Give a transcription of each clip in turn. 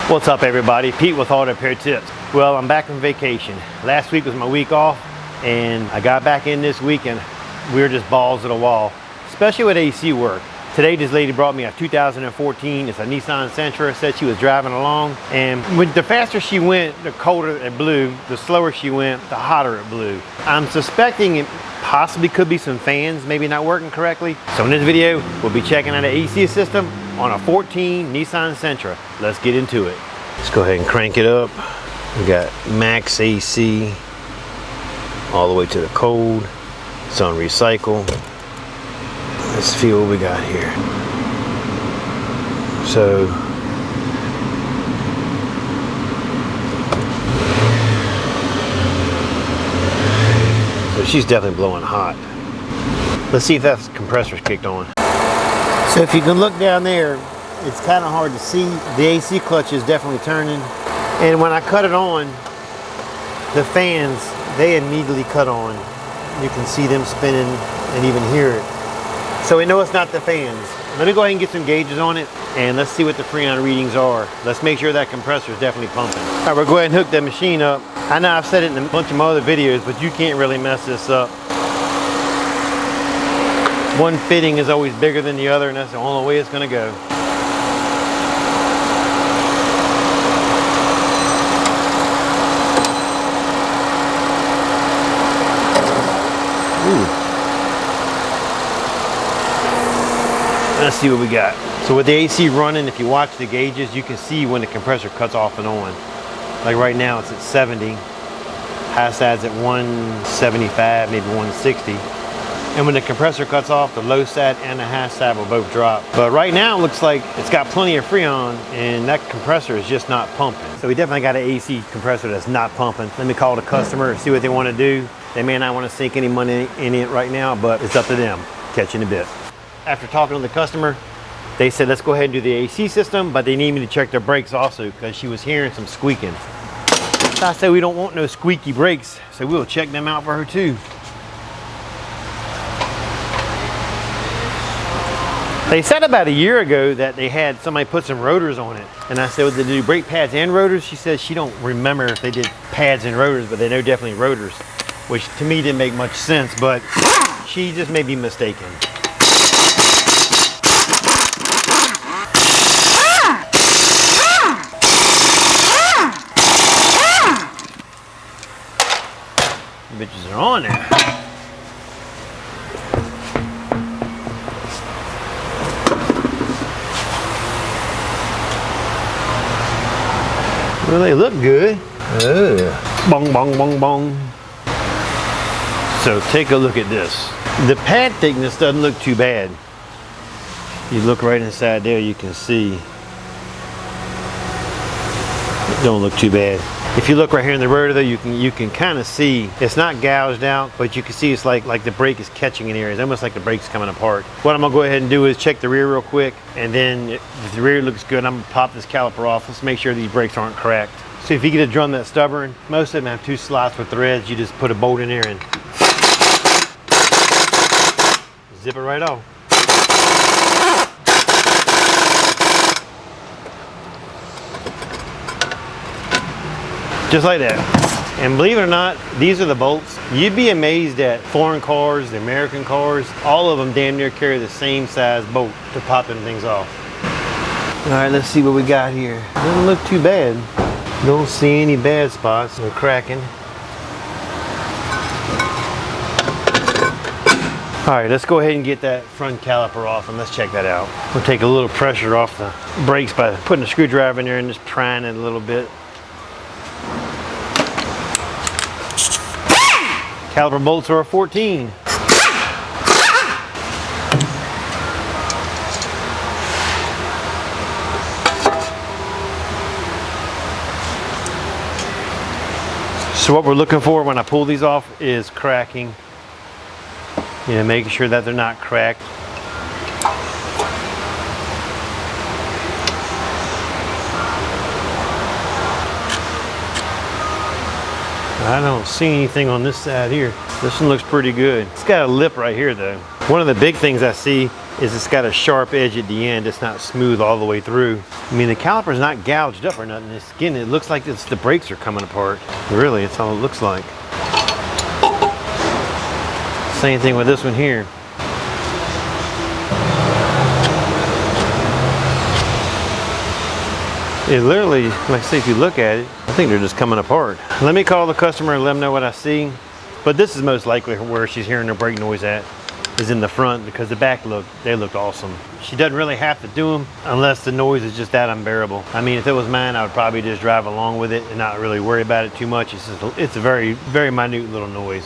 What's up everybody, Pete with Auto Repair Tips. Well, I'm back from vacation. Last week was my week off and I got back in this week and we were just balls to the wall, especially with AC work. Today this lady brought me a 2014, it's a Nissan Sentra, said she was driving along, and the faster she went, the colder it blew, the slower she went, the hotter it blew. I'm suspecting it possibly could be some fans maybe not working correctly. So in this video, we'll be checking out the AC system on a 14 Nissan Sentra. Let's get into it. Let's go ahead and crank it up. We got max AC all the way to the cold. It's on recycle. Let's see what we got here. So she's definitely blowing hot. Let's see if that compressor's kicked on. So if you can look down there, it's kind of hard to see. The AC clutch is definitely turning. And when I cut it on, the fans, they immediately cut on. You can see them spinning and even hear it. So we know it's not the fans. Let me go ahead and get some gauges on it and let's see what the Freon readings are. Let's make sure that compressor is definitely pumping. All right, we'll go ahead and hook that machine up. I know I've said it in a bunch of my other videos, but you can't really mess this up. One fitting is always bigger than the other and that's the only way it's gonna go. Ooh. Let's see what we got. So with the AC running, if you watch the gauges, you can see when the compressor cuts off and on. Like right now it's at 70. High side's at 175, maybe 160. And when the compressor cuts off, the low side and the high side will both drop. But right now it looks like it's got plenty of Freon and that compressor is just not pumping. So we definitely got an AC compressor that's not pumping. Let me call the customer and see what they want to do. They may not want to sink any money in it right now, but it's up to them. Catch you in a bit. After talking to the customer, they said let's go ahead and do the AC system, but they need me to check their brakes also because she was hearing some squeaking. So I said we don't want no squeaky brakes, so we'll check them out for her too. They said about a year ago that they had somebody put some rotors on it. And I said, well, did they do brake pads and rotors? She said she don't remember if they did pads and rotors, but they know definitely rotors, which to me didn't make much sense, but she just may be mistaken. The bitches are on there. Well, they look good. Bong, bong, bong, bong. So take a look at this. The pad thickness doesn't look too bad. You look right inside there, you can see. It don't look too bad. If you look right here in the rotor though, you can kind of see it's not gouged out, but you can see it's like the brake is catching in areas, almost like the brake's coming apart. What I'm gonna go ahead and do is check the rear real quick, and then if the rear looks good, I'm gonna pop this caliper off. Let's make sure these brakes aren't cracked. So if you get a drum that's stubborn, most of them have two slots with threads. You just put a bolt in there and zip it right off. Just like that. And believe it or not, these are the bolts. You'd be amazed at foreign cars, the American cars, all of them damn near carry the same size bolt to pop them things off. All right, let's see what we got here. Doesn't look too bad. Don't see any bad spots. They're cracking. All right, let's go ahead and get that front caliper off and let's check that out. We'll take a little pressure off the brakes by putting a screwdriver in there and just prying it a little bit. Caliper bolts are a 14. So what we're looking for when I pull these off is cracking. You know, making sure that they're not cracked. I don't see anything on this side here. This one looks pretty good. It's got a lip right here though. One of the big things I see is it's got a sharp edge at the end. It's not smooth all the way through. I mean, the caliper's not gouged up or nothing. It's, again, it looks like the brakes are coming apart. Really, it's all it looks like. Same thing with this one here. It literally, like I say, if you look at it, I think they're just coming apart. Let me call the customer and let them know what I see. But this is most likely where she's hearing the brake noise at, is in the front, because the back they looked awesome. She doesn't really have to do them unless the noise is just that unbearable. I mean, if it was mine, I would probably just drive along with it and not really worry about it too much. It's a very, very minute little noise.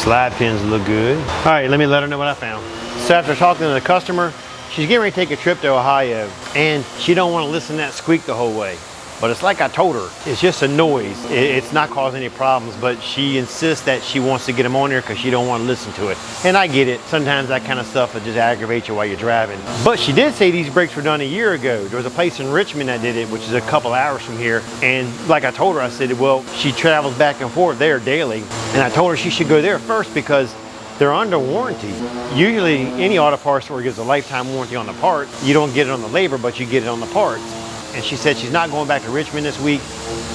Slide pins look good. All right, let me let her know what I found. So after talking to the customer, she's getting ready to take a trip to Ohio, and she don't want to listen to that squeak the whole way. But it's like I told her, it's just a noise. It's not causing any problems, but she insists that she wants to get them on there because she don't want to listen to it. And I get it. Sometimes that kind of stuff will just aggravate you while you're driving. But she did say these brakes were done a year ago. There was a place in Richmond that did it, which is a couple hours from here. And like I told her, I said, well, she travels back and forth there daily. And I told her she should go there first because they're under warranty. Usually any auto parts store gives a lifetime warranty on the part. You don't get it on the labor, but you get it on the parts. And she said she's not going back to Richmond this week.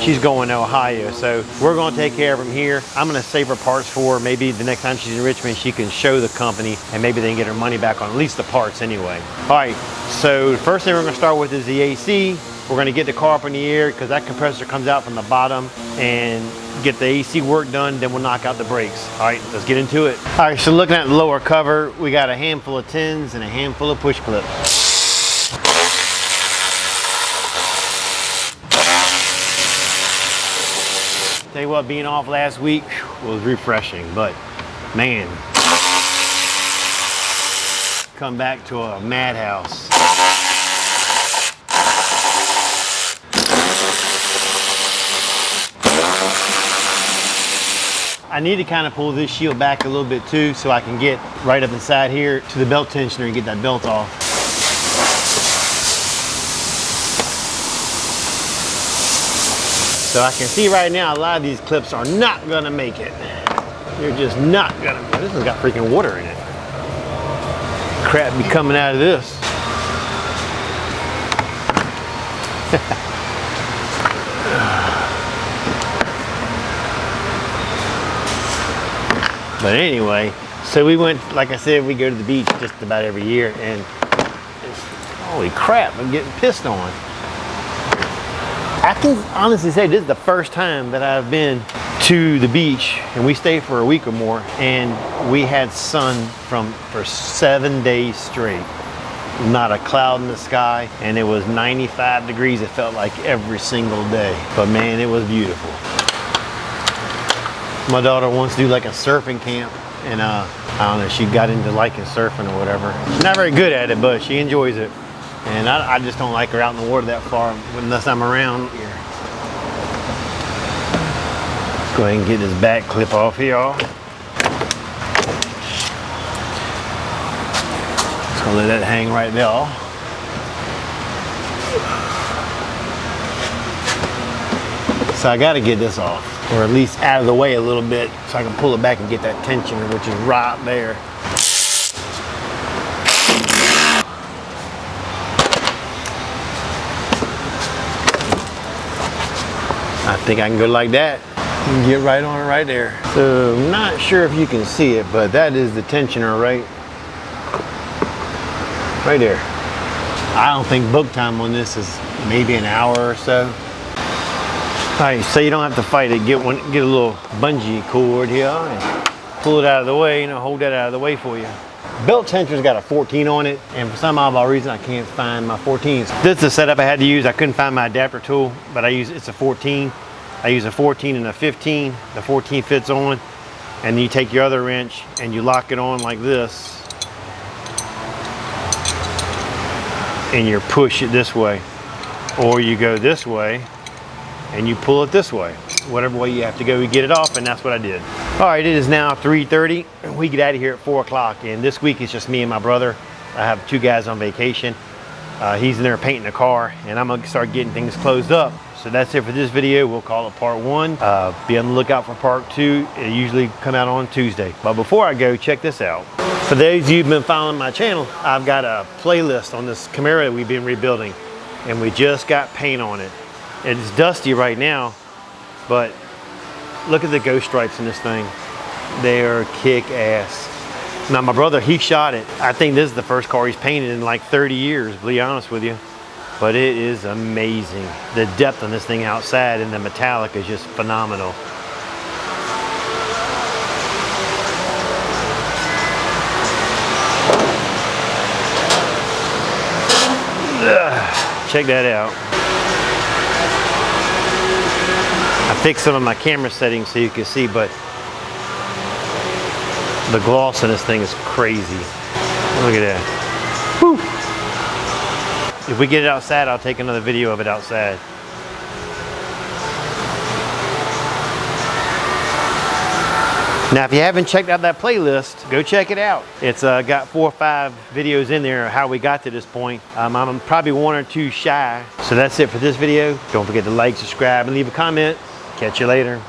She's going to Ohio. So we're going to take care of them here. I'm going to save her parts for her. Maybe the next time she's in Richmond, she can show the company and maybe they can get her money back on at least the parts anyway. All right, so the first thing we're going to start with is the AC. We're going to get the car up in the air because that compressor comes out from the bottom, and get the AC work done, then we'll knock out the brakes. All right, let's get into it. All right, so looking at the lower cover, we got a handful of 10s and a handful of push clips. Tell you what, being off last week was refreshing, but man, come back to a madhouse. I need to kind of pull this shield back a little bit too, so I can get right up inside here to the belt tensioner and get that belt off. So I can see right now a lot of these clips are not gonna make it. They're just not gonna. This has got freaking water in it. Crap be coming out of this. But anyway, so we went, like I said, we go to the beach just about every year, and holy crap, I'm getting pissed on. I can honestly say this is the first time that I've been to the beach, and we stayed for a week or more, and we had sun for 7 days straight. Not a cloud in the sky, and it was 95 degrees, it felt like every single day. But man, it was beautiful. My daughter wants to do like a surfing camp, and I don't know, she got into liking surfing or whatever. She's not very good at it, but she enjoys it. And I just don't like her out in the water that far unless I'm around here. Let's go ahead and get this back clip off here, y'all. Just gonna let that hang right there. So I gotta get this off, or at least out of the way a little bit, so I can pull it back and get that tensioner, which is right there. I think I can go like that and get right on it right there. So I'm not sure if you can see it, but that is the tensioner right there. I don't think book time on this is maybe an hour or so. All right, so you don't have to fight it. Get a little bungee cord here and pull it out of the way, hold that out of the way for you. Belt tensioner's got a 14 on it, and for some odd reason I can't find my 14s. This is the setup I had to use. I couldn't find my adapter tool, but it's a 14. I use a 14 and a 15. The 14 fits on, and you take your other wrench and you lock it on like this, and you push it this way, or you go this way and you pull it this way. Whatever way you have to go, you get it off, and that's what I did. All right, it is now 3:30. We get out of here at 4 o'clock, and this week it's just me and my brother. I have 2 guys on vacation, He's in there painting the car, and I'm gonna start getting things closed up. So that's it for this video. We'll call it part 1. Be on the lookout for part 2. It usually come out on Tuesday. But before I go, check this out. For those of you who've been following my channel, I've got a playlist on this Camaro we've been rebuilding, and we just got paint on it. It's dusty right now, but look at the ghost stripes in this thing. They are kick-ass. Now my brother, he shot it. I think this is the first car he's painted in like 30 years, to be honest with you. But it is amazing. The depth on this thing outside and the metallic is just phenomenal. Ugh, check that out. I fixed some of my camera settings so you can see, but the gloss on this thing is crazy. Look at that. Whew. If we get it outside, I'll take another video of it outside. Now, if you haven't checked out that playlist, go check it out. It's got 4 or 5 videos in there of how we got to this point. I'm probably 1 or 2 shy. So that's it for this video. Don't forget to like, subscribe, and leave a comment. Catch you later.